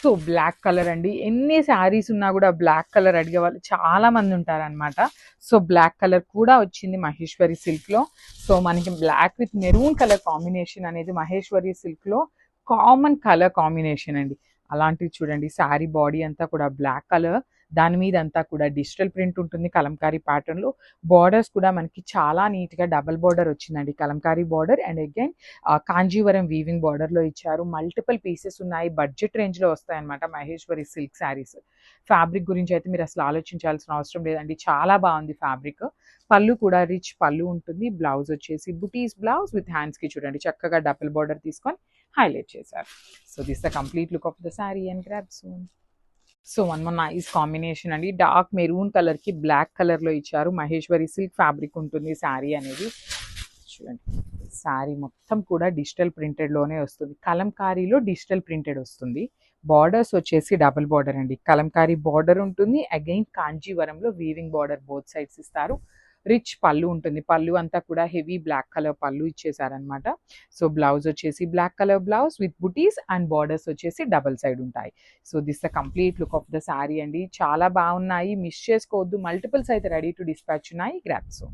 So black colour అండి. ఎన్ని శారీస్ ఉన్నా కూడా బ్లాక్ కలర్ అడిగే వాళ్ళు చాలా మంది ఉంటారనమాట. సో బ్లాక్ కలర్ కూడా వచ్చింది మహేశ్వరి సిల్క్లో. సో మనకి black with maroon colour combination అనేది మహేశ్వరి సిల్క్లో కామన్ కలర్ కాంబినేషన్ అండి. అలాంటివి చూడండి, శారీ బాడీ అంతా కూడా బ్లాక్ కలర్, దాని మీద అంతా కూడా డిజిటల్ ప్రింట్ ఉంటుంది కలంకారీ ప్యాటర్న్లో. బార్డర్స్ కూడా మనకి చాలా నీట్గా డబల్ బార్డర్ వచ్చిందండి, Kalamkari border and again Kanjeevaram weaving బార్డర్లో ఇచ్చారు. మల్టిపుల్ పీసెస్ ఉన్నాయి, బడ్జెట్ రేంజ్లో వస్తాయన్నమాట మహేశ్వరి సిల్క్ శారీస్. ఫ్యాబ్రిక్ గురించి అయితే మీరు అసలు ఆలోచించాల్సిన అవసరం లేదండి, చాలా బాగుంది ఫ్యాబ్రిక్. పళ్ళు కూడా రిచ్ పళ్ళు ఉంటుంది. బ్లౌజ్ వచ్చేసి బుటీస్ బ్లౌజ్ విత్ హ్యాండ్స్కి చూడండి చక్కగా డబుల్ బార్డర్ తీసుకొని హైలైట్ చేశారు. So this the complete look of the sari and grab soon. So one more nice combination అండి, డార్క్ మెరూన్ కలర్ కి బ్లాక్ కలర్ లో ఇచ్చారు. మహేశ్వరి సిల్క్ ఫ్యాబ్రిక్ ఉంటుంది శారీ అనేది. చూడండి, శారీ మొత్తం కూడా డిజిటల్ ప్రింటెడ్ లోనే వస్తుంది, కలంకారీలో డిజిటల్ ప్రింటెడ్ వస్తుంది. బార్డర్స్ వచ్చేసి డబుల్ బార్డర్ అండి, కలంకారీ బార్డర్ ఉంటుంది, అగైన్ కాంజీవరంలో వీవింగ్ బార్డర్ బోత్ సైడ్స్ ఇస్తారు. రిచ్ పళ్ళు ఉంటుంది, పళ్ళు అంతా కూడా హెవీ బ్లాక్ కలర్ పళ్ళు ఇచ్చేసారనమాట. సో బ్లౌజ్ వచ్చేసి black colour blouse with butis and borders వచ్చేసి డబల్ సైడ్ ఉంటాయి. So this the complete look of the sari అండి, చాలా బాగున్నాయి, మిస్ చేసుకోవద్దు. మల్టిపుల్స్ అయితే రెడీ టు డిస్పాచ్ ఉన్నాయి, గ్రాబ్ సో.